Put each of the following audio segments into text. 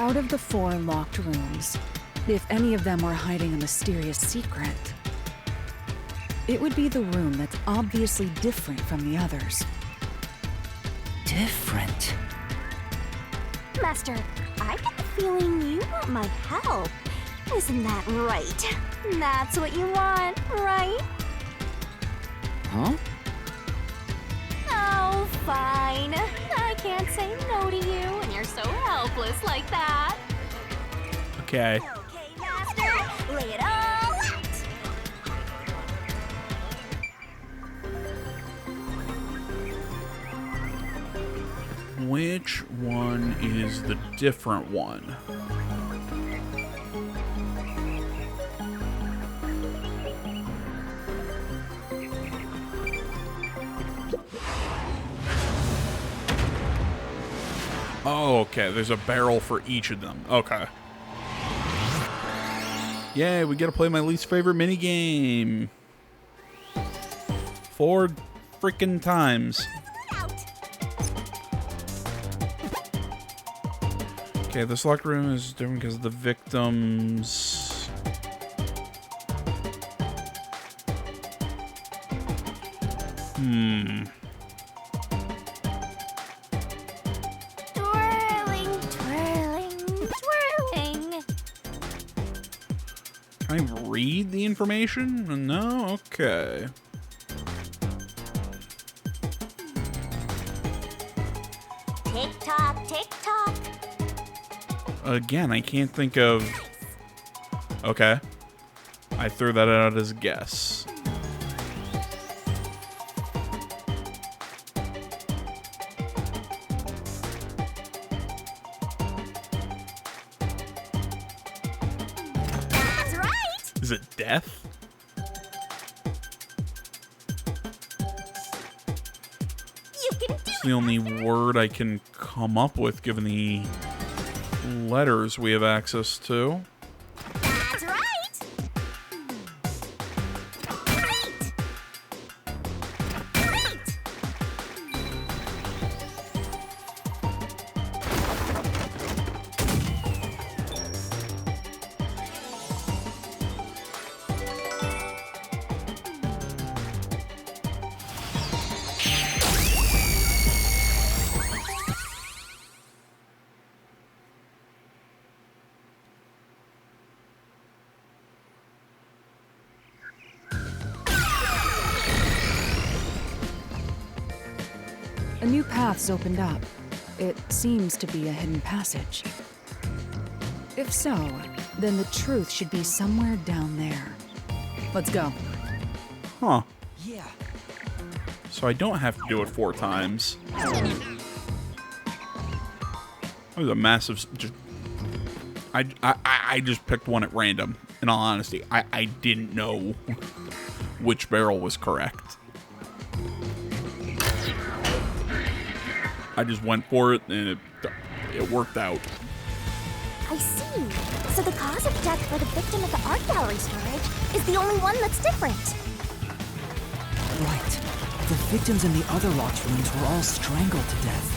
Out of the 4 locked rooms, if any of them were hiding a mysterious secret, it would be the room that's obviously different from the others. Different? Master, I get the feeling you want my help. Isn't that right? That's what you want, right? Huh? Oh, fine. I can't say no to you when you're so helpless like that. Okay. Okay, Master, lay it all out. Which one is the different one? Oh, okay. There's a barrel for each of them. Okay. Yay, we get to play my least favorite minigame. 4 freaking times. Okay, this locked room is different because of the victims. Twirling, twirling, twirling. Can I read the information? No? Okay. Tick-tock, tick-tock. Again, I can't think of... Okay. I threw that out as a guess. That's right. Is it death? You can do It's the only word I can come up with given the letters we have access to. That's right. Great. Great. A new path's opened up. It seems to be a hidden passage. If so, then the truth should be somewhere down there. Let's go. Huh. Yeah. So I don't have to do it 4 times. That was a massive... I just picked one at random. In all honesty, I didn't know which barrel was correct. I just went for it, and it worked out. I see. So the cause of death for the victim at the art gallery storage is the only one that's different. Right. The victims in the other locked rooms were all strangled to death.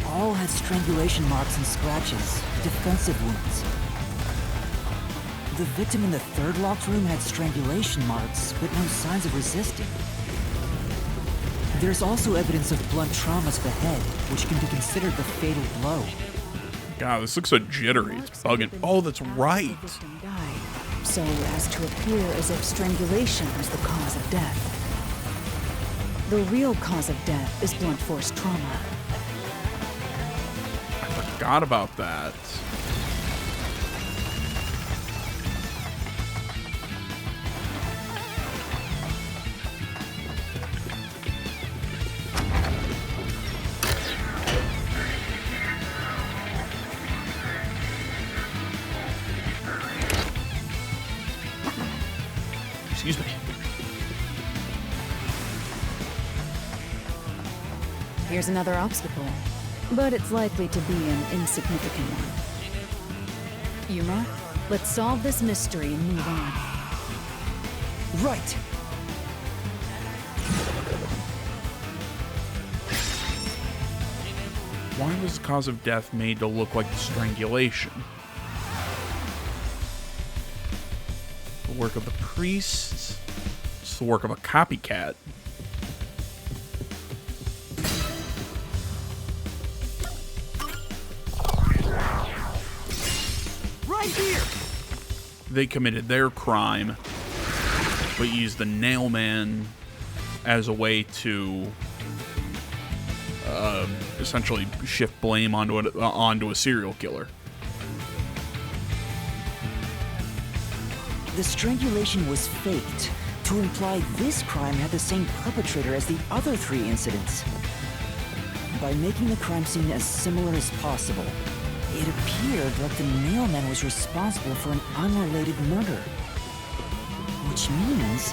All had strangulation marks and scratches, defensive wounds. The victim in the third locked room had strangulation marks, but no signs of resisting. There's also evidence of blunt trauma to the head, which can be considered the fatal blow. God, this looks so jittery. It's bugging. Oh, that's right. The victim died, so as to appear as if strangulation was the cause of death. The real cause of death is blunt force trauma. I forgot about that. Excuse me. Here's another obstacle, but it's likely to be an insignificant one. Yuma, let's solve this mystery and move on. Right! Why was the cause of death made to look like strangulation? The work of the priests. It's the work of a copycat. Right here! They committed their crime, but used the nailman as a way to essentially shift blame onto a serial killer. The strangulation was faked to imply this crime had the same perpetrator as the other 3 incidents. By making the crime scene as similar as possible, it appeared like the nailman was responsible for an unrelated murder. Which means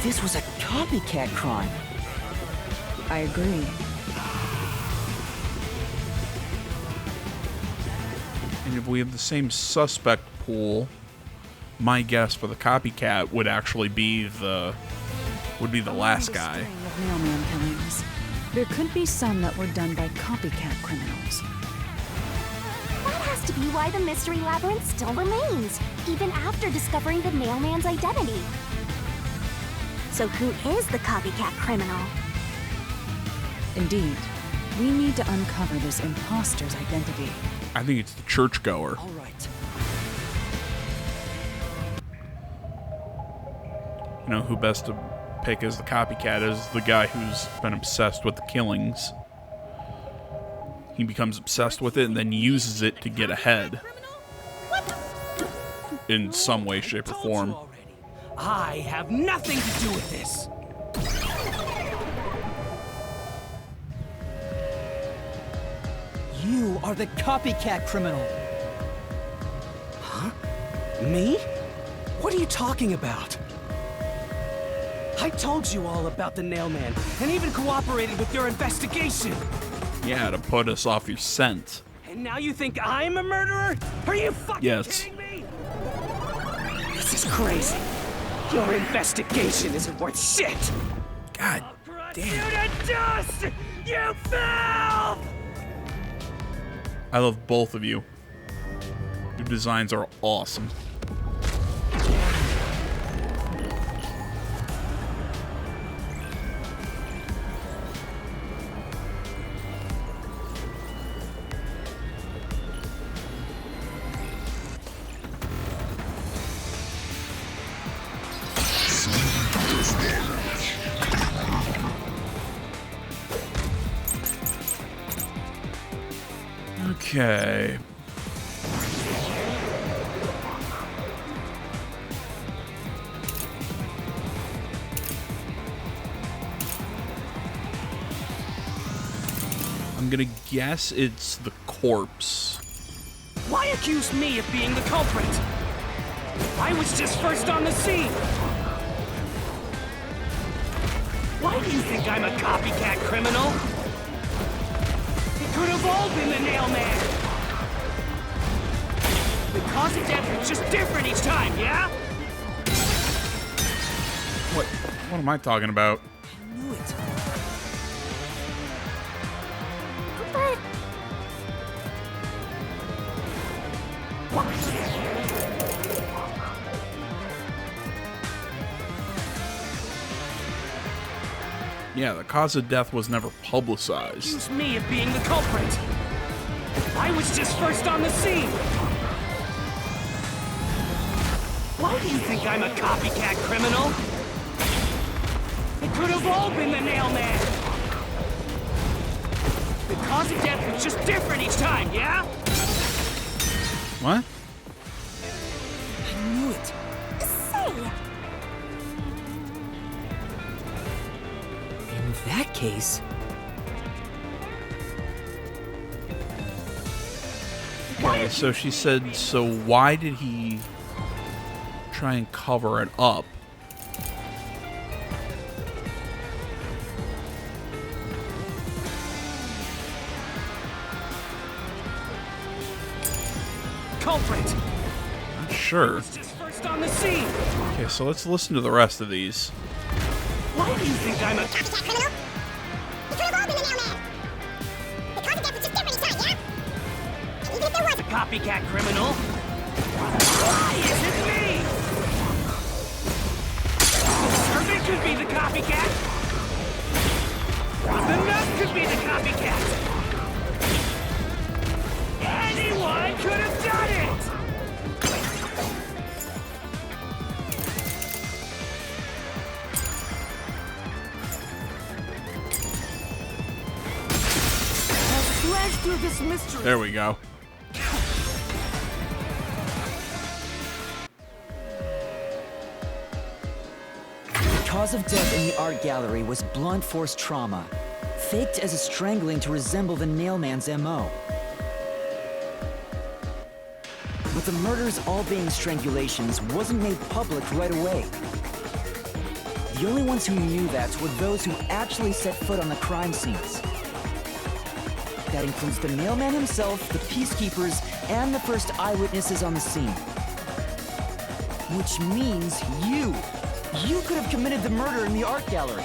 this was a copycat crime. I agree. And if we have the same suspect pool, my guess for the copycat would actually be the last guy. Of mailman killings, there could be some that were done by copycat criminals. That has to be why the mystery labyrinth still remains, even after discovering the mailman's identity. So who is the copycat criminal? Indeed, we need to uncover this imposter's identity. I think it's the churchgoer. All right. You know, who best to pick as the copycat is the guy who's been obsessed with the killings. He becomes obsessed with it and then uses it to get ahead. In some way, shape, or form. I have nothing to do with this. You are the copycat criminal. Huh? Me? What are you talking about? I told you all about the nailman, and even cooperated with your investigation. Yeah, to put us off your scent. And now you think I'm a murderer? Are you fucking kidding me? This is crazy. Your investigation isn't worth shit. God damn. You to dust! You filth! I love both of you. Your designs are awesome. Okay. I'm gonna guess it's the corpse. Why accuse me of being the culprit? I was just first on the scene. Why do you think I'm a copycat criminal? It could have all been the nailman. The cause of death was just different each time, yeah? What am I talking about? I knew it. But... Yeah, the cause of death was never publicized. Accuse me of being the culprit. I was just first on the scene. Why do you think I'm a copycat criminal? It could have all been the nailman. The cause of death was just different each time, yeah? What? I knew it. Say, In that case, Okay, so she said, so why did he try and cover it up? Culprit. Not sure. Just first on the scene. Okay, so let's listen to the rest of these. Why do you think I'm a copycat criminal? It could have all been the nailman. The cause of death was just different each copycat criminal. Why is it me? The servant could be the copycat. The nut could be the copycat. Anyone could have done it! Through this mystery. There we go. The cause of death in the art gallery was blunt force trauma, faked as a strangling to resemble the nailman's MO. But the murders all being strangulations wasn't made public right away. The only ones who knew that were those who actually set foot on the crime scenes. That includes the mailman himself, the peacekeepers, and the first eyewitnesses on the scene. Which means you. You could have committed the murder in the art gallery.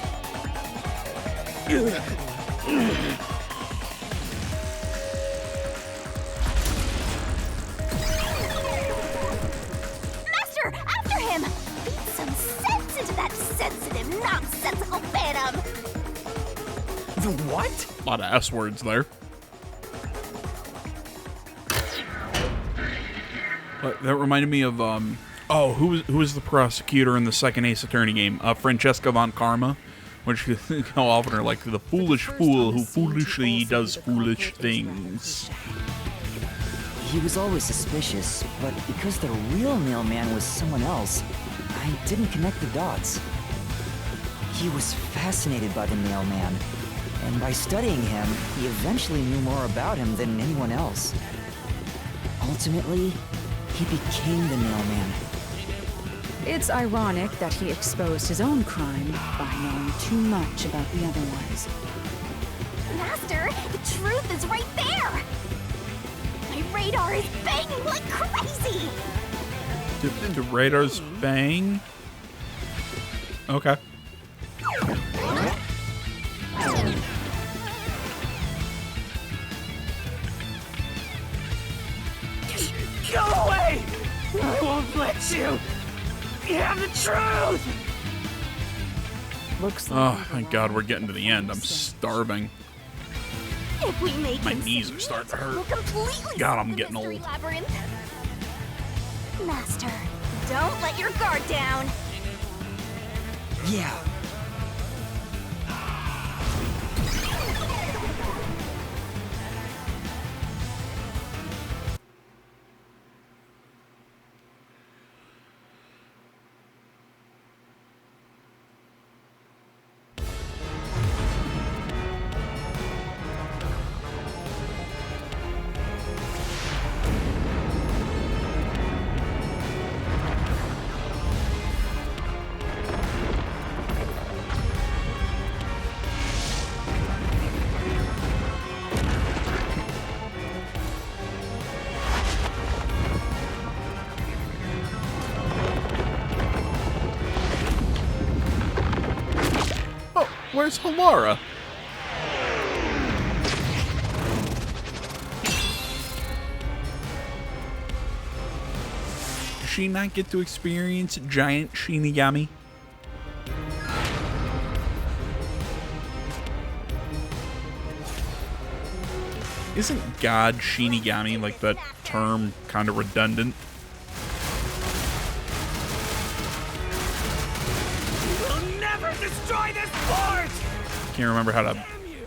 Master, after him! Beat some sense into that sensitive, nonsensical phantom! The what? A lot of S words there. That reminded me of who was the prosecutor in the second Ace Attorney game? Francesca von Karma, which how often are like the foolish fool who foolishly does foolish things. He was always suspicious, but because the real mailman was someone else, I didn't connect the dots. He was fascinated by the mailman, and by studying him, he eventually knew more about him than anyone else. Ultimately, he became the mailman. It's ironic that he exposed his own crime by knowing too much about the other ones. Master, the truth is right there! My radar is banging like crazy! Did the radars bang? Okay. Go away! I won't let you! You have the truth! Looks like Oh, thank God we're getting to the end. I'm starving. If we make My him knees see are starting to it, hurt. we'll completely God, solve I'm the getting mystery old. labyrinth. Master, don't let your guard down. Yeah. Oh, where's Halara? Does she not get to experience giant Shinigami? Isn't God Shinigami, like that term, kind of redundant? We'll never destroy this port! Can't remember how to. Damn you!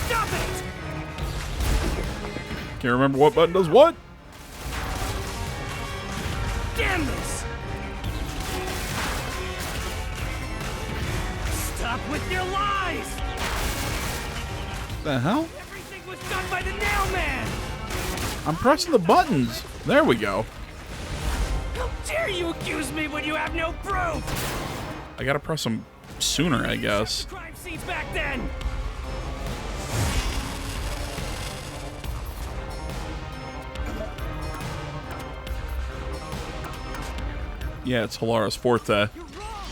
Stop it! Can't remember what button does what. Damn this! Stop with your lies! The hell? Everything was done by the Nailman! I'm pressing the buttons. There we go. How dare you accuse me when you have no proof? I gotta press them sooner, I guess. Crime scenes back then! Yeah, it's Halara's forte. You're wrong!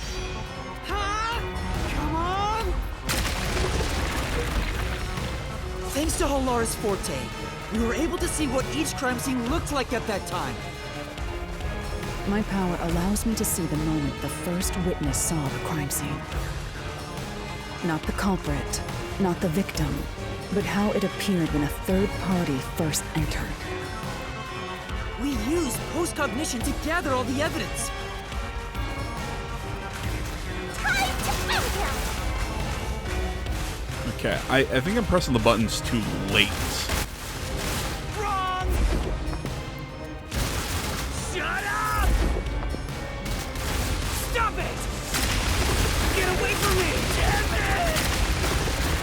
Huh? Come on! Thanks to Halara's forte, We were able to see what each crime scene looked like at that time. My power allows me to see the moment the first witness saw the crime scene. Not the culprit, not the victim, but how it appeared when a third party first entered. We used post-cognition to gather all the evidence. Time to end him! Okay, I think I'm pressing the buttons too late. Wrong! Shut up! Stop it! Get away from me! Damn it!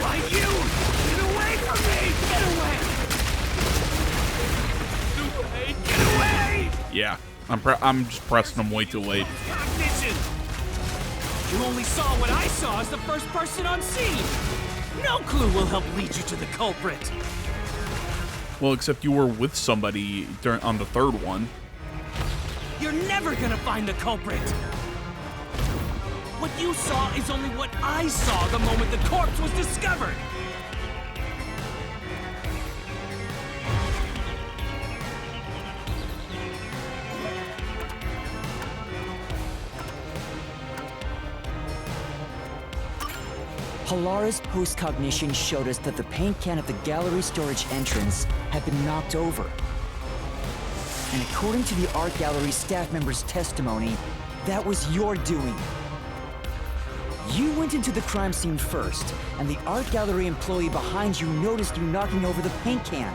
Why you? Get away from me! Get away! Get away! Yeah, I'm just pressing them way too late. Cognition! You only saw what I saw as the first person on scene! No clue will help lead you to the culprit! Well, except you were with somebody on the third one. You're never gonna find the culprit! What you saw is only what I saw the moment the corpse was discovered! Halara's post-cognition showed us that the paint can at the gallery storage entrance had been knocked over. And according to the art gallery staff member's testimony, that was your doing. You went into the crime scene first, and the art gallery employee behind you noticed you knocking over the paint can.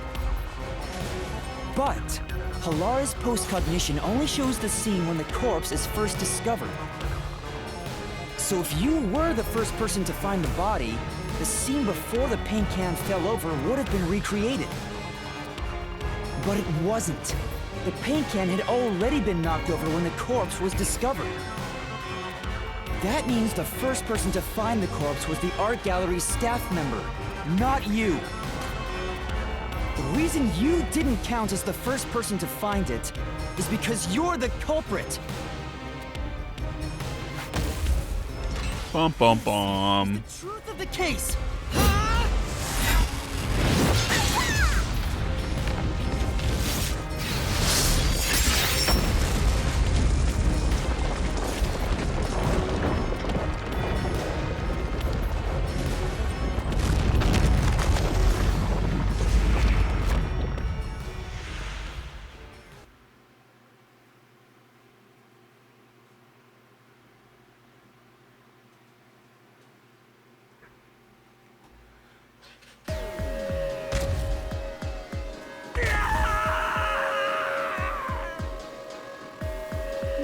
But Halara's post-cognition only shows the scene when the corpse is first discovered. So if you were the first person to find the body, the scene before the paint can fell over would have been recreated. But it wasn't. The paint can had already been knocked over when the corpse was discovered. That means the first person to find the corpse was the art gallery's staff member, not you. The reason you didn't count as the first person to find it is because you're the culprit. Bum bum bum. Truth of the case.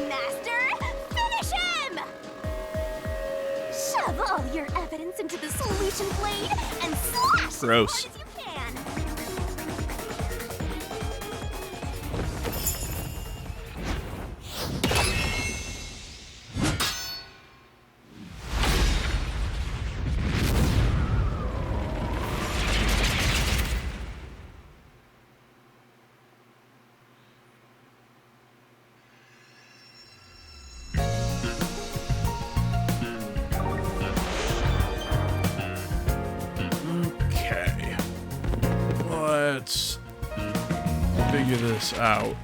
Master, finish him! Shove all your evidence into the solution blade and slash Gross. it as hard as you can. Okay. Let's figure this out.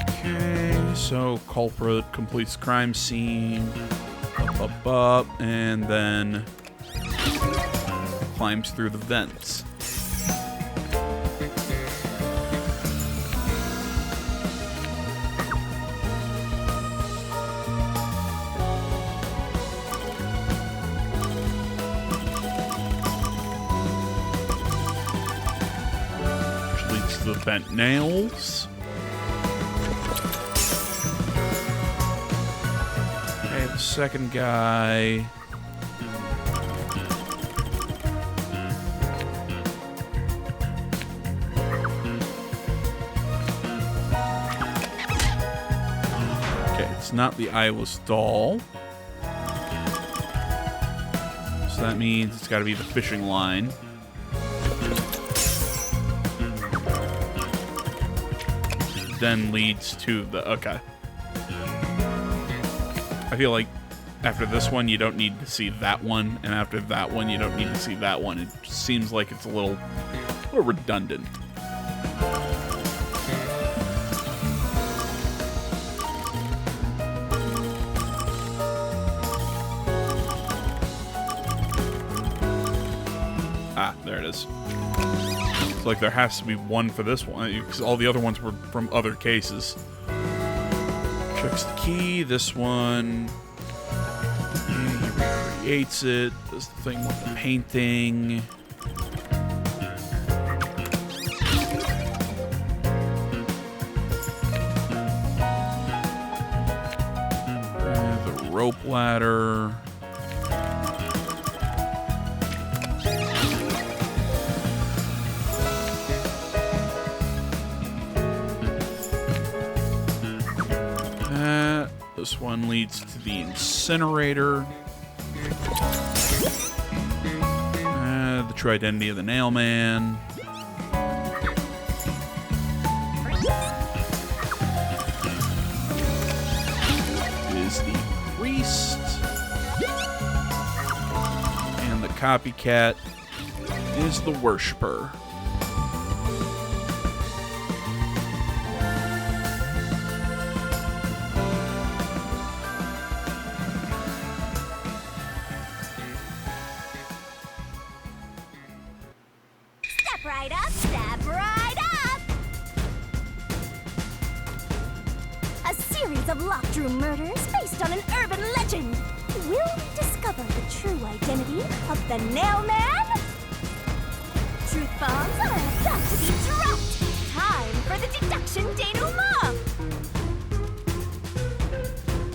Okay, so culprit completes crime scene, up, and then climbs through the vents. Which leads to the vent nails. Okay, the second guy. It's not the eyeless doll. So that means it's got to be the fishing line. then leads to the... Okay. I feel like after this one, you don't need to see that one, and after that one, you don't need to see that one. It just seems like it's a little redundant. Ah, there it is. It's like there has to be one for this one, because all the other ones were from other cases. Checks the key, this one. He recreates it, does the thing with the painting. The rope ladder. This one leads to the incinerator. The true identity of the nailman. Is the priest. And the copycat is the worshiper. Step right up! A series of locked room murders based on an urban legend. Will we discover the true identity of the Nailman? Truth bombs are about to be dropped. Time for the deduction denouement.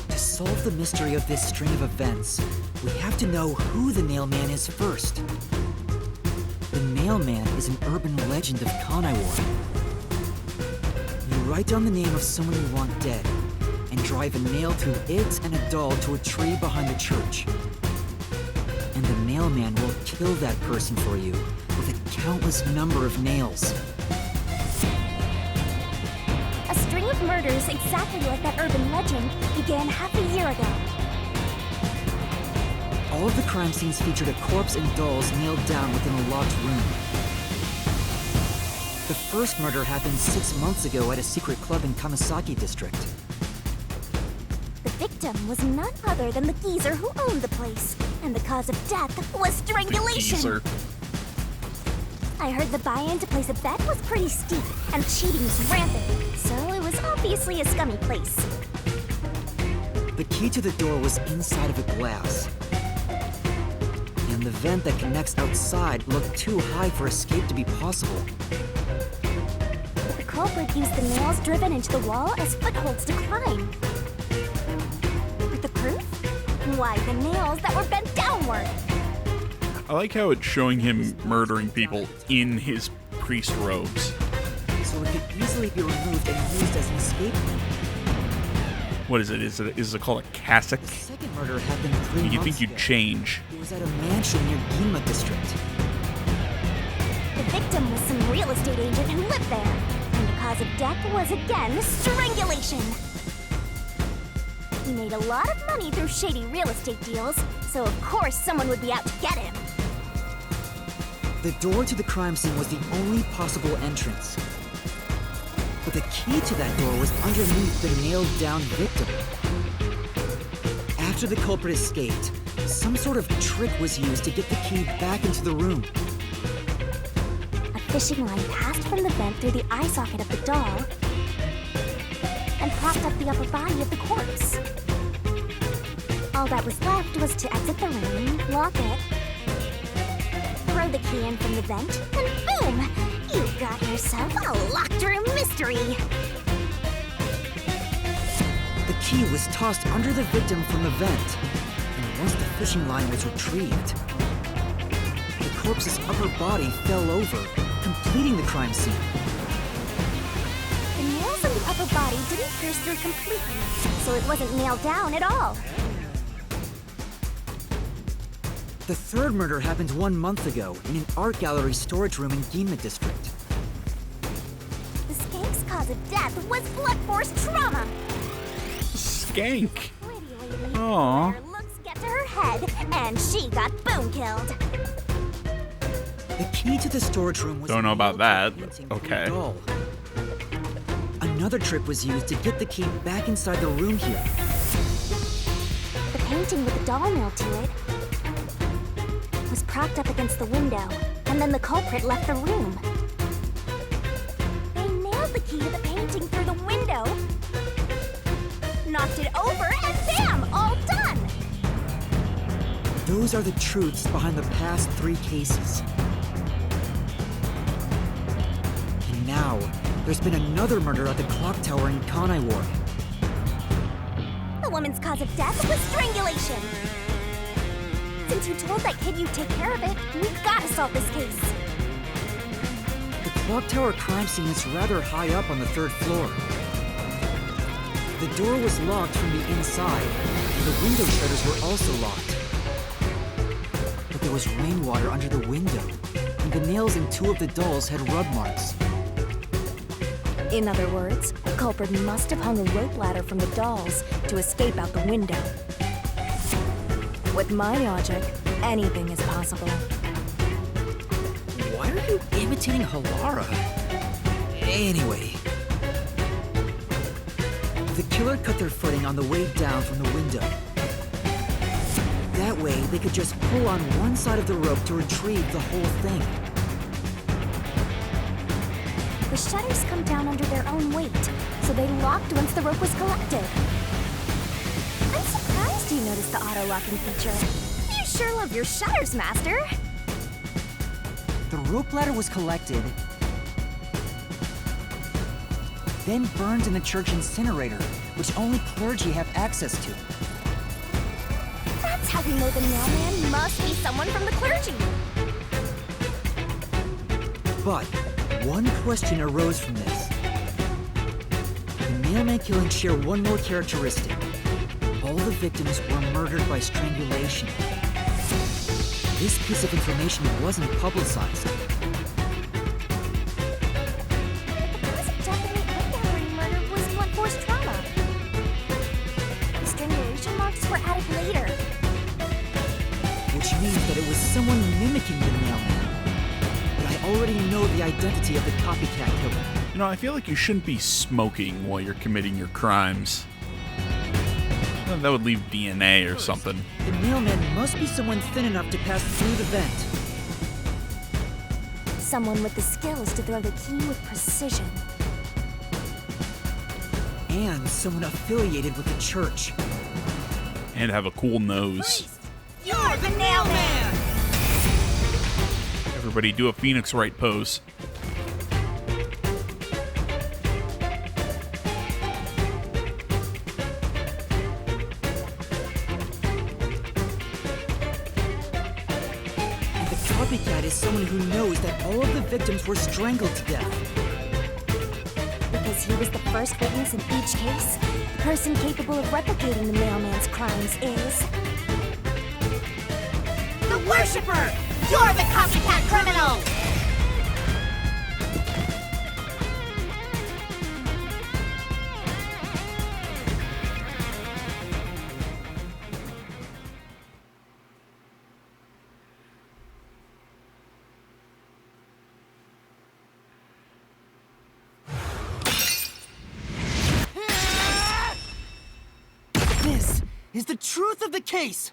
To solve the mystery of this string of events, we have to know who the Nailman is first. The Nailman is an urban legend of Kanaiwar. You write down the name of someone you want dead, and drive a nail through it and a doll to a tree behind the church. And the Nailman will kill that person for you with a countless number of nails. A string of murders exactly like that urban legend began half a year ago. All of the crime scenes featured a corpse and dolls nailed down within a locked room. The first murder happened 6 months ago at a secret club in Kamasaki district. The victim was none other than the geezer who owned the place, and the cause of death was strangulation. Geezer. I heard the buy-in to place a bet was pretty steep, and cheating was rampant, so it was obviously a scummy place. The key to the door was inside of a glass. And the vent that connects outside looked too high for escape to be possible. The culprit used the nails driven into the wall as footholds to climb. With the proof? Why, the nails that were bent downward. I like how it's showing him murdering people in his priest robes. So it could easily be removed and used as an escape route. What is it? Is it called a cassock? The second murder happened 3 You months think you'd ago. change. It was at a mansion near Ginma district. The victim was some real estate agent who lived there, and the cause of death was again strangulation. He made a lot of money through shady real estate deals, so of course someone would be out to get him. The door to the crime scene was the only possible entrance. But the key to that door was underneath the nailed-down victim. After the culprit escaped, some sort of trick was used to get the key back into the room. A fishing line passed from the vent through the eye socket of the doll and propped up the upper body of the corpse. All that was left was to exit the room, lock it, throw the key in from the vent, and boom! You got yourself a locked room mystery! The key was tossed under the victim from the vent, and once the fishing line was retrieved, the corpse's upper body fell over, completing the crime scene. The nails on the upper body didn't pierce through completely, so it wasn't nailed down at all. The third murder happened 1 month ago in an art gallery storage room in Ginma district. The skank's cause of death was blunt force trauma. Skank. Pretty lady. Aw. Her looks get to her head, and she got boom killed. The key to the storage room was Don't know about that, but painting through okay. a doll. Another trick was used to get the key back inside the room here. The painting with the doll nailed to it was propped up against the window, and then the culprit left the room. They nailed the key to the painting through the window, knocked it over, and bam! All done! Those are the truths behind the past 3 cases. And now, there's been another murder at the clock tower in Kanai Ward. The woman's cause of death was strangulation. Since you told that kid you'd take care of it, we've got to solve this case. The clock tower crime scene is rather high up on the 3rd floor. The door was locked from the inside, and the window shutters were also locked. But there was rainwater under the window, and the nails in 2 of the dolls had rub marks. In other words, the culprit must have hung a rope ladder from the dolls to escape out the window. With my logic, anything is possible. Why are you imitating Halara? Anyway. The killer cut their footing on the way down from the window. That way, they could just pull on one side of the rope to retrieve the whole thing. The shutters come down under their own weight, so they locked once the rope was collected. I'm surprised you noticed the auto-locking feature. You sure love your shutters, Master. The rope ladder was collected, then burned in the church incinerator, which only clergy have access to. That's how we know the mailman must be someone from the clergy. But one question arose from this. The mailman killings share one more characteristic. All the victims were murdered by strangulation. This piece of information wasn't publicized. The cause of death in the Acknowledgement murder was blunt force trauma. The strangulation marks were added later. Which means that it was someone mimicking the mailman. But I already know the identity of the copycat killer. You know, I feel like you shouldn't be smoking while you're committing your crimes. That would leave DNA or something. The mailman must be someone thin enough to pass through the vent. Someone with the skills to throw the key with precision. And someone affiliated with the church. And have a cool nose. You're the mailman! Everybody do a Phoenix Wright pose. Copycat is someone who knows that all of the victims were strangled to death. Because he was the first witness in each case, the person capable of replicating the mailman's crimes is... the Worshipper! You're the copycat criminal! This is the truth of the case!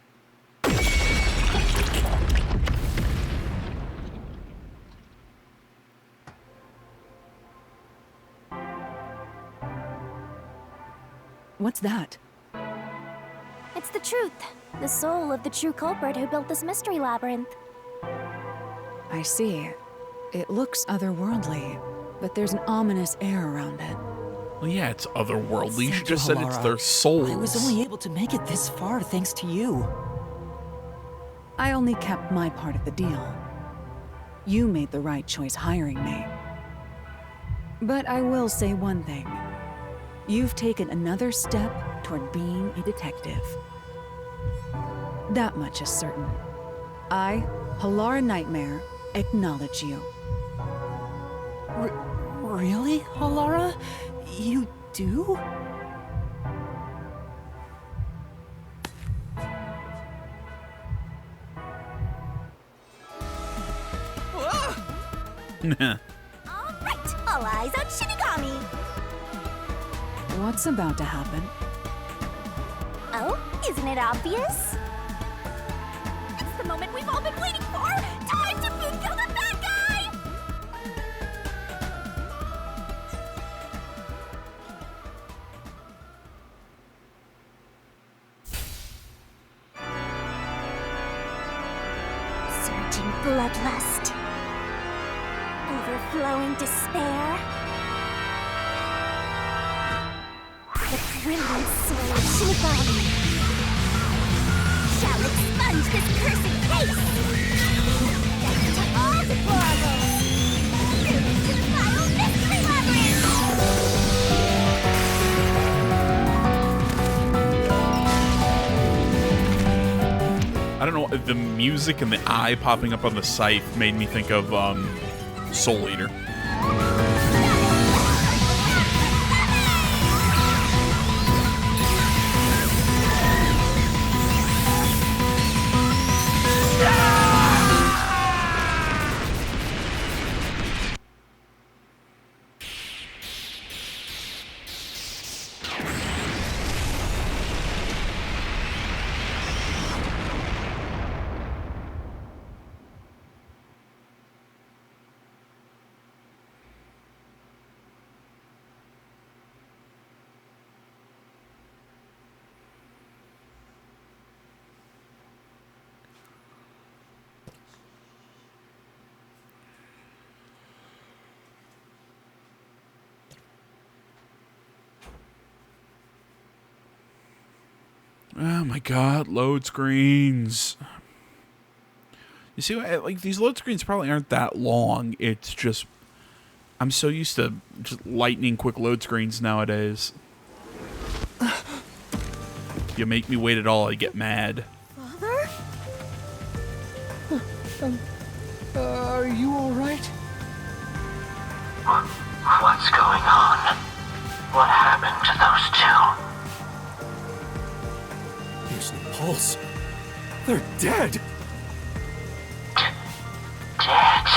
What's that? It's the truth. The soul of the true culprit who built this mystery labyrinth. I see. It looks otherworldly, but there's an ominous air around it. Well, yeah, it's otherworldly. You Thank should just you, said it's Halara. their souls. I was only able to make it this far thanks to you. I only kept my part of the deal. You made the right choice hiring me. But I will say one thing. You've taken another step toward being a detective. That much is certain. I, Halara Nightmare, acknowledge you. Really, Alara? You do? Alright, all eyes on Shinigami! What's about to happen? Oh, isn't it obvious? It's the moment we've all been waiting for! Time to boom kill the bad guy! Surging bloodlust. Overflowing despair. The brilliant soul of Shinigami shall expunge this cursed case! Death to all deplorables! Doom to the final mystery labyrinth! I don't know, the music and the eye popping up on the scythe made me think of Soul Eater. Oh my god, load screens. You see, like, these load screens probably aren't that long. It's just, I'm so used to just lightning quick load screens nowadays. You make me wait at all, I get mad. Father? Are you alright? What's going on? What happened to those two? There's no pulse. They're dead! Dead?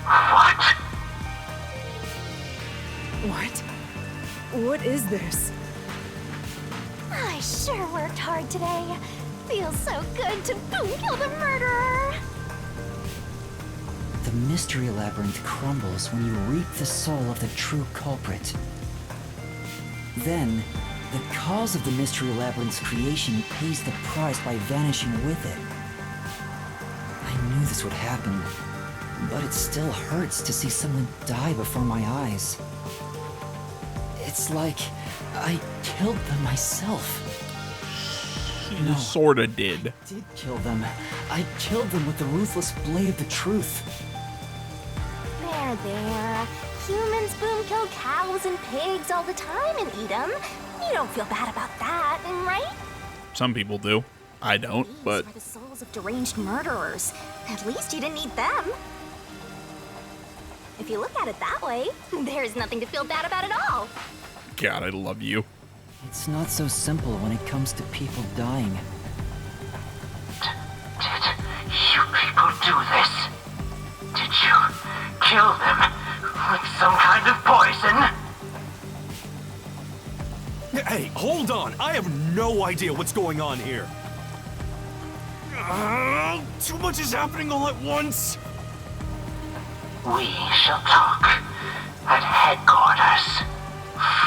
What? What? What is this? I sure worked hard today. Feels so good to boom kill the murderer! The mystery labyrinth crumbles when you reap the soul of the true culprit. Then, the cause of the mystery labyrinth's creation pays the price by vanishing with it. I knew this would happen, but it still hurts to see someone die before my eyes. It's like I killed them myself. You sorta did. I did kill them. I killed them with the ruthless blade of the truth. There. Humans boom kill cows and pigs all the time and eat them. You don't feel bad about that, right? Some people do. I don't, These but are the souls of deranged murderers. At least you didn't eat them. If you look at it that way, there's nothing to feel bad about at all. God, I love you. It's not so simple when it comes to people dying. Did you people do this? Did you kill them with some kind of poison? Hey, hold on! I have no idea what's going on here. Too much is happening all at once! We shall talk at headquarters.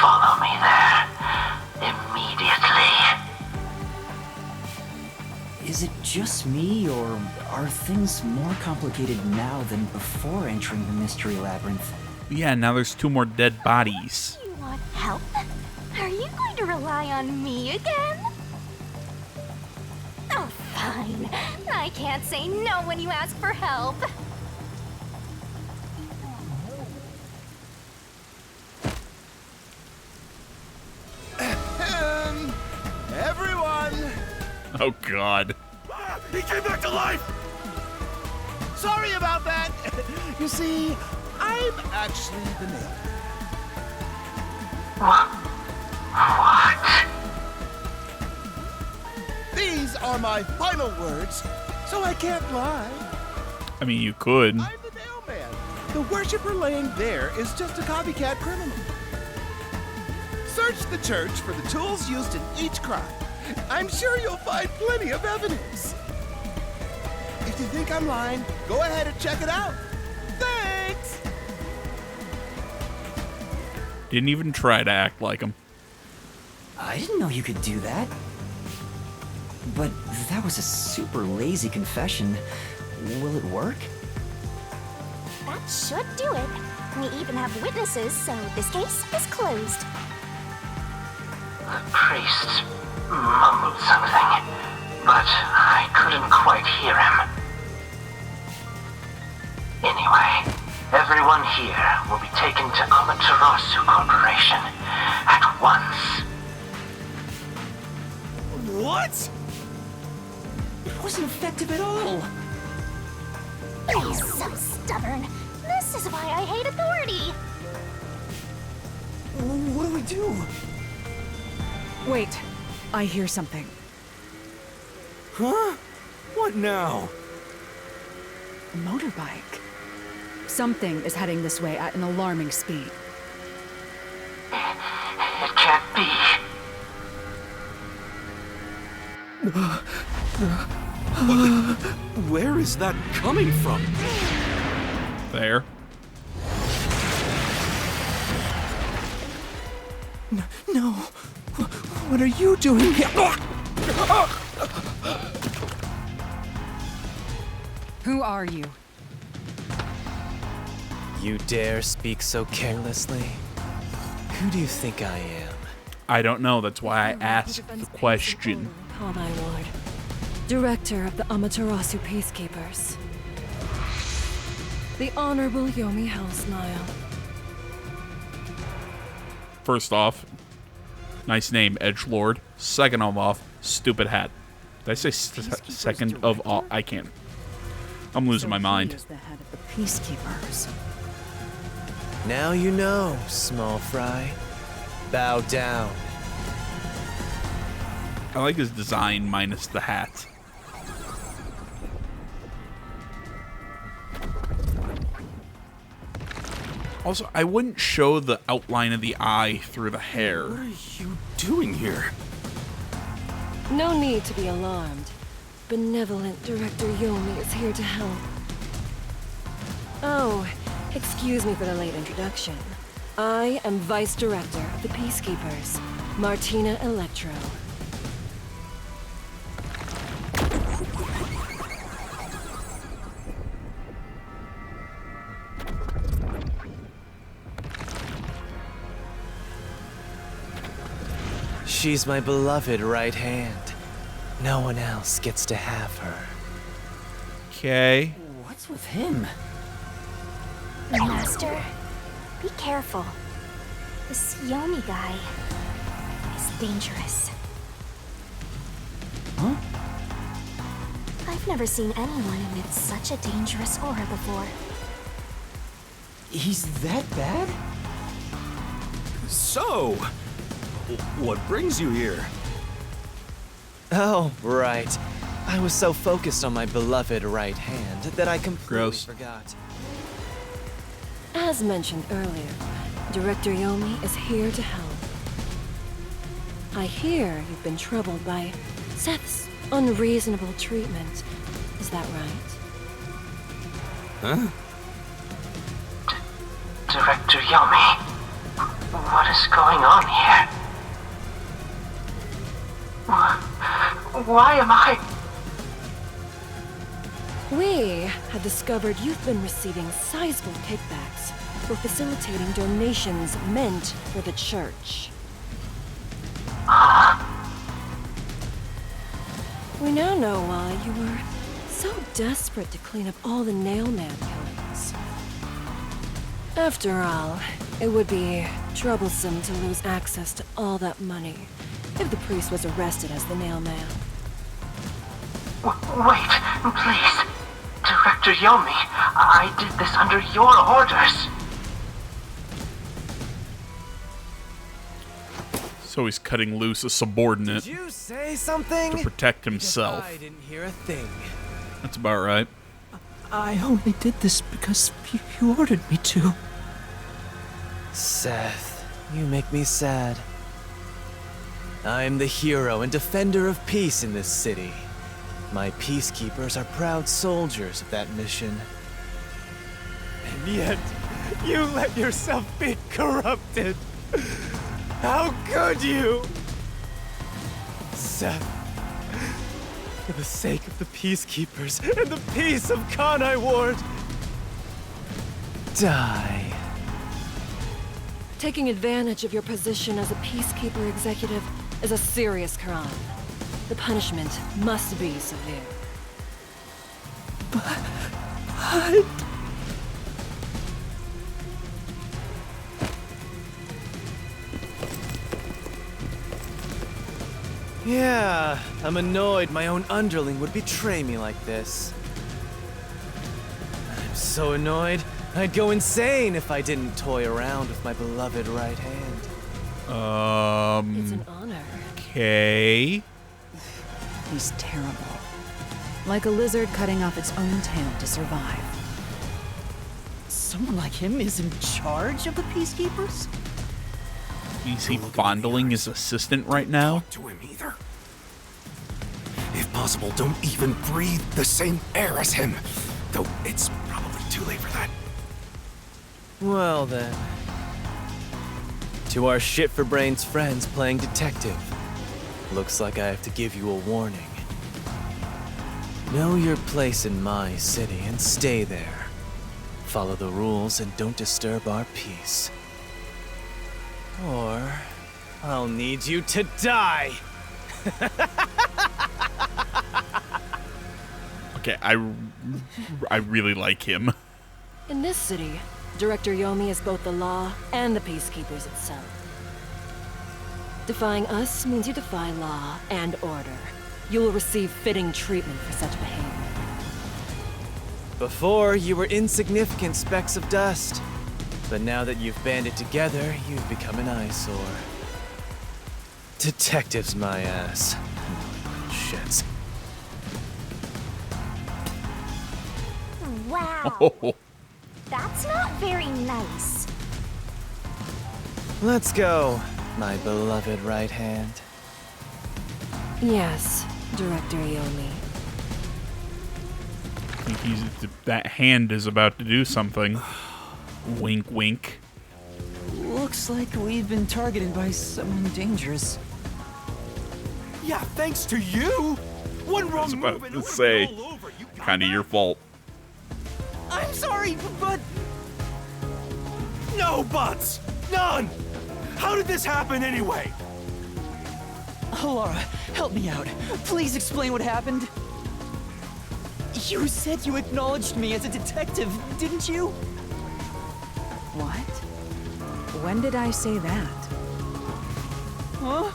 Follow me there immediately. Is it just me, or are things more complicated now than before entering the mystery labyrinth? Yeah, now there's 2 more dead bodies. You want help? Are you going to rely on me again? Oh, fine. I can't say no when you ask for help. Everyone! Oh god. He came back to life! Sorry about that! You see, I I'm actually the nail. What? These are my final words, so I can't lie. I mean, you could. I'm the nail man. The worshiper laying there is just a copycat criminal. Search the church for the tools used in each crime. I'm sure you'll find plenty of evidence. If you think I'm lying, go ahead and check it out. Thanks! Didn't even try to act like him. I didn't know you could do that. But that was a super lazy confession. Will it work? That should do it. We even have witnesses, so this case is closed. The priest mumbled something, but I couldn't quite hear him. Anyway, everyone here will be taken to Amaterasu Corporation at once. What? It wasn't effective at all. He's so stubborn. This is why I hate authority. What do we do? Wait, I hear something. Huh? What now? A motorbike. Something is heading this way at an alarming speed. It can't be. Where is that coming from? There. No. What are you doing here? Who are you? You dare speak so carelessly? Who do you think I am? I don't know. That's why I asked the question. Oh, my lord. Director of the Amaterasu Peacekeepers. The Honorable Yomi Housenial. First off, nice name, Edgelord. Second of all, stupid hat. Did I say second of all? I can't. I'm losing my mind. He is the head of the Peacekeepers. Now you know, small fry. Bow down. I like his design minus the hat. Also, I wouldn't show the outline of the eye through the hair. What are you doing here? No need to be alarmed. Benevolent Director Yomi is here to help. Oh, excuse me for the late introduction. I am Vice Director of the Peacekeepers, Martina Electro. She's my beloved right hand. No one else gets to have her. Okay. What's with him? Master, be careful. This Yomi guy is dangerous. Huh? I've never seen anyone emit such a dangerous aura before. He's that bad? So, what brings you here? Oh, right. I was so focused on my beloved right hand that I completely Gross. forgot. As mentioned earlier, Director Yomi is here to help. I hear you've been troubled by Seth's unreasonable treatment. Is that right? Huh? Director Yomi, what is going on here? Why am I... We have discovered you've been receiving sizable kickbacks for facilitating donations meant for the church. We now know why you were so desperate to clean up all the Nailman killings. After all, it would be troublesome to lose access to all that money if the priest was arrested as the Nailman. Wait, please. Director Yomi, I did this under your orders. So he's cutting loose a subordinate Did you say something? to protect himself. I didn't hear a thing. That's about right. I only did this because you ordered me to. Seth, you make me sad. I'm the hero and defender of peace in this city. My peacekeepers are proud soldiers of that mission. And yet, you let yourself be corrupted. How could you? Seth, for the sake of the peacekeepers and the peace of Kanai Ward, die. Taking advantage of your position as a peacekeeper executive is a serious crime. The punishment must be severe. But... Yeah, I'm annoyed my own underling would betray me like this. I'm so annoyed, I'd go insane if I didn't toy around with my beloved right hand. It's an honor. Okay. He's terrible. Like a lizard cutting off its own tail to survive. Someone like him is in charge of the Peacekeepers? Is he fondling his assistant right now? To him either. If possible, don't even breathe the same air as him. Though it's probably too late for that. Well then. To our shit-for-brains friends playing detective. Looks like I have to give you a warning. Know your place in my city and stay there. Follow the rules and don't disturb our peace. Or I'll need you to die! Okay, I really like him. In this city, Director Yomi is both the law and the peacekeepers itself. Defying us means you defy law and order. You will receive fitting treatment for such behavior. Before, you were insignificant specks of dust. But now that you've banded together, you've become an eyesore. Detectives, my ass. Shits. Wow. Oh, That's not very nice. Let's go, my beloved right hand. Yes, Director Yomi. I think that hand is about to do something. Wink, wink. Looks like we've been targeted by someone dangerous. Yeah, thanks to you. One wrong about move and to it would've say, been all over. You got Kind of that? your fault. I'm sorry, but... No buts. None. How did this happen anyway? Laura, help me out. Please explain what happened. You said you acknowledged me as a detective, didn't you? What? When did I say that? Huh?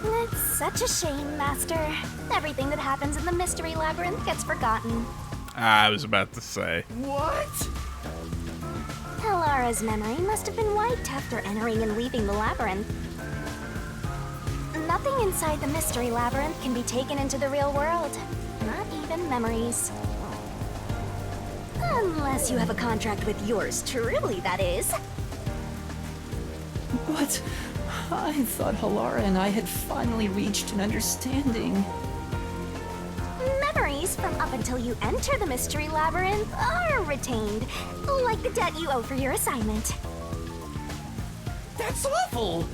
It's such a shame, Master. Everything that happens in the Mystery Labyrinth gets forgotten. I was about to say. What? Helara's memory must have been wiped after entering and leaving the labyrinth. Nothing inside the Mystery Labyrinth can be taken into the real world. Not even memories. Unless you have a contract with yours truly, that is. But I thought Halara and I had finally reached an understanding. Memories from up until you enter the Mystery Labyrinth are retained, like the debt you owe for your assignment. That's awful!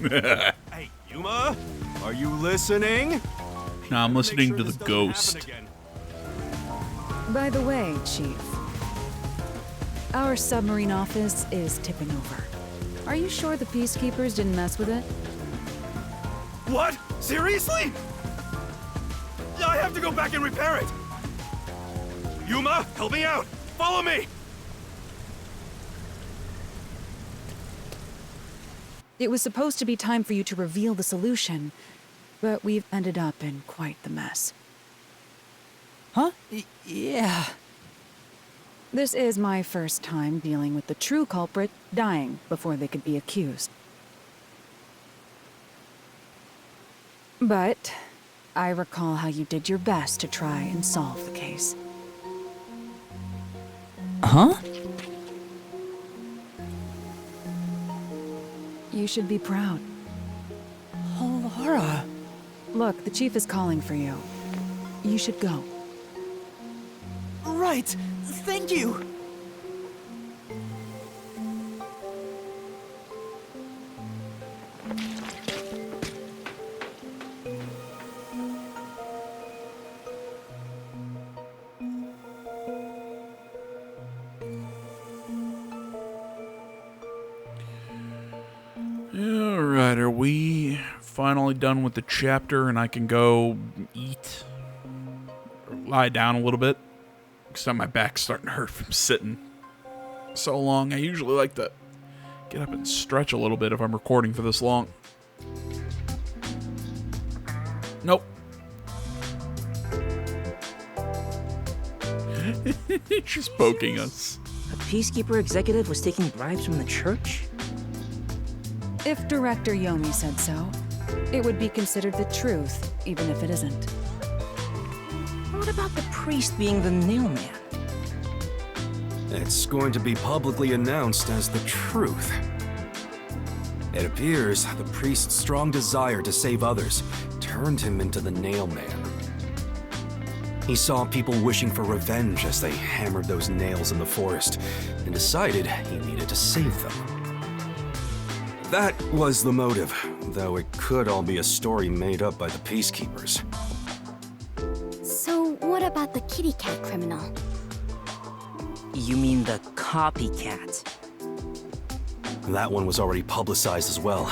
Hey, Yuma, are you listening? Now I'm listening to Make sure the this doesn't ghost. happen again. By the way, Chief, our submarine office is tipping over. Are you sure the peacekeepers didn't mess with it? What? Seriously? I have to go back and repair it. Yuma, help me out. Follow me. It was supposed to be time for you to reveal the solution, but we've ended up in quite the mess. Huh? Yeah. This is my first time dealing with the true culprit dying before they could be accused. But I recall how you did your best to try and solve the case. Huh? You should be proud. Oh, Laura. Look, the chief is calling for you. You should go. Right. Thank you. Alright, are we finally done with the chapter and I can go eat? Or lie down a little bit? Because my back's starting to hurt from sitting so long. I usually like to get up and stretch a little bit if I'm recording for this long. Nope. She's poking us. A Peacekeeper executive was taking bribes from the church? If Director Yomi said so, it would be considered the truth, even if it isn't. What about the priest being the nailman? It's going to be publicly announced as the truth. It appears the priest's strong desire to save others turned him into the nailman. He saw people wishing for revenge as they hammered those nails in the forest, and decided he needed to save them. That was the motive, though it could all be a story made up by the Peacekeepers. So what about the kitty cat criminal? You mean the copycat? That one was already publicized as well.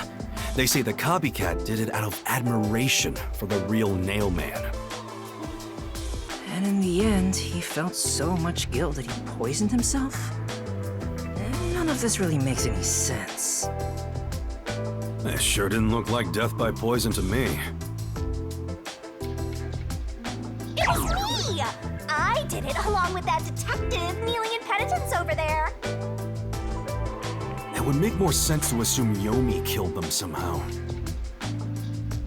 They say the copycat did it out of admiration for the real nailman. And in the end, he felt so much guilt that he poisoned himself? None of this really makes any sense. It sure didn't look like death by poison to me. It was me! I did it along with that detective kneeling in penitence over there. It would make more sense to assume Yomi killed them somehow.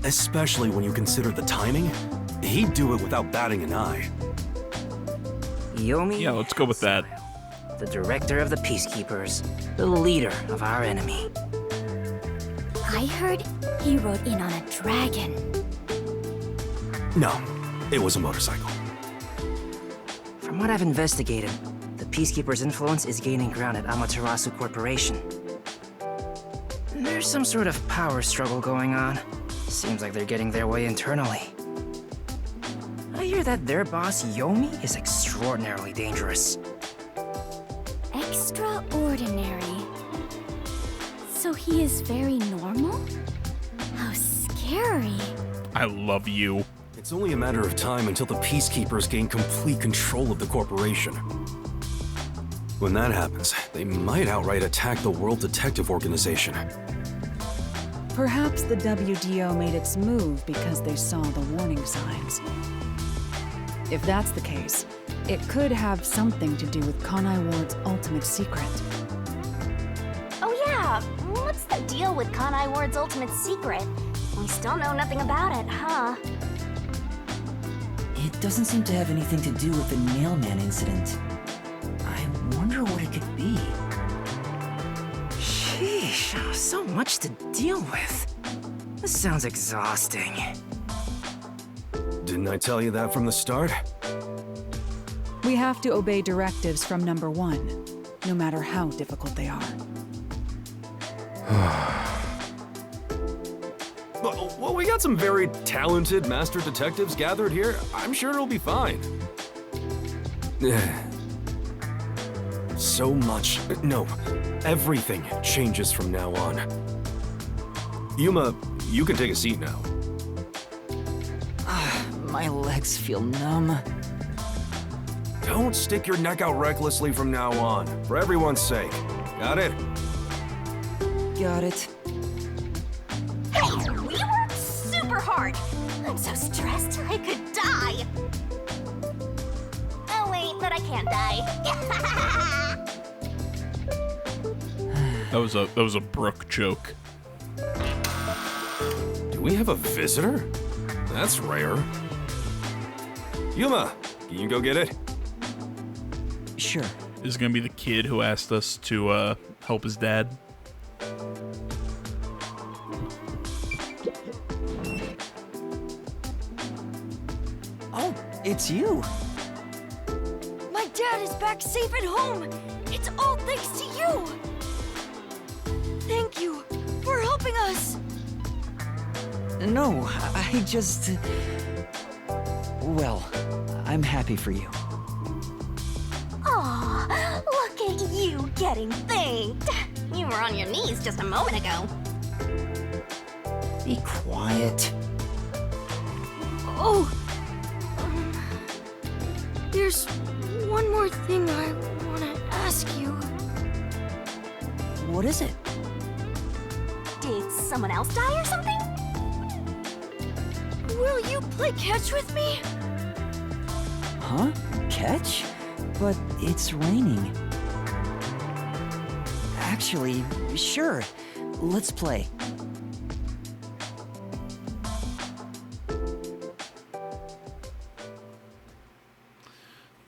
Especially when you consider the timing. He'd do it without batting an eye. Yomi? Yeah, let's go with that. The director of the Peacekeepers, the leader of our enemy. I heard he rode in on a dragon. No, it was a motorcycle. From what I've investigated, the Peacekeepers' influence is gaining ground at Amaterasu Corporation. There's some sort of power struggle going on. Seems like they're getting their way internally. I hear that their boss, Yomi, is extraordinarily dangerous. Extraordinary. So he is very normal? How scary. I love you. It's only a matter of time until the Peacekeepers gain complete control of the corporation. When that happens, they might outright attack the World Detective Organization. Perhaps the WDO made its move because they saw the warning signs. If that's the case, it could have something to do with Kanai Ward's ultimate secret. Oh yeah, what's the deal with Kanai Ward's ultimate secret? We still know nothing about it, huh? It doesn't seem to have anything to do with the Nailman incident. I wonder what it could be. Sheesh, so much to deal with. This sounds exhausting. Didn't I tell you that from the start? We have to obey directives from number one, no matter how difficult they are. Well, we got some very talented master detectives gathered here. I'm sure it'll be fine. So much. No, everything changes from now on. Yuma, you can take a seat now. My legs feel numb. Don't stick your neck out recklessly from now on, for everyone's sake. Got it? Got it. Hey, we worked super hard. I'm so stressed I could die. Oh wait, but I can't die. That was a Brooke joke. Do we have a visitor? That's rare. Yuma, can you go get it? Sure. This is gonna be the kid who asked us to help his dad. Oh, it's you. My dad is back safe at home! It's all thanks to you! Thank you for helping us! No, I just... Well, I'm happy for you. Aw, look at you getting thanked. You were on your knees just a moment ago. Be quiet. Oh! There's one more thing I want to ask you. What is it? Did someone else die or something? Will you play catch with me? Huh? Catch? But it's raining. Actually, sure. Let's play.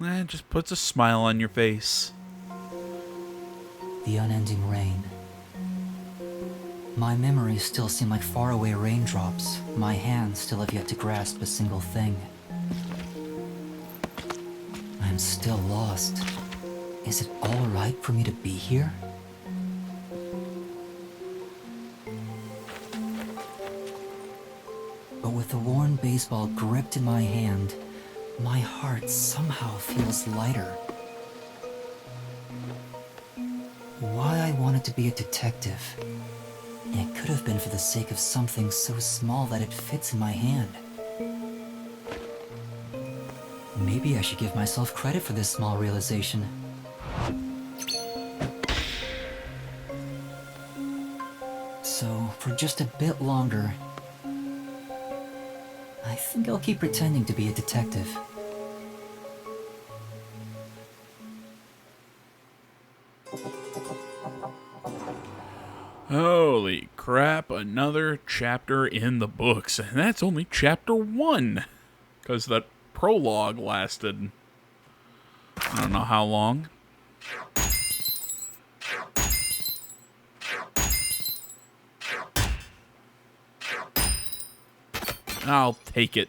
It just puts a smile on your face. The unending rain. My memories still seem like faraway raindrops. My hands still have yet to grasp a single thing. I'm still lost. Is it all right for me to be here? But with the worn baseball gripped in my hand, my heart somehow feels lighter. Why I wanted to be a detective. It could have been for the sake of something so small that it fits in my hand. Maybe I should give myself credit for this small realization. So, for just a bit longer, I think I'll keep pretending to be a detective. Holy crap, another chapter in the books. And that's only chapter 1. Because that prologue lasted, I don't know how long. I'll take it.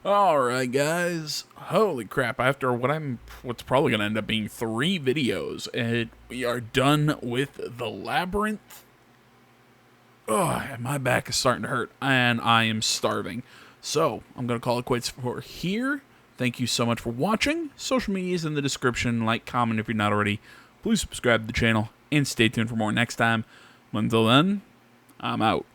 Alright guys, holy crap, after what's probably going to end up being 3 videos, we are done with the labyrinth. Oh, my back is starting to hurt, and I am starving. So, I'm going to call it quits for here. Thank you so much for watching. Social media is in the description. Like, comment if you're not already. Please subscribe to the channel, and stay tuned for more next time. Until then, I'm out.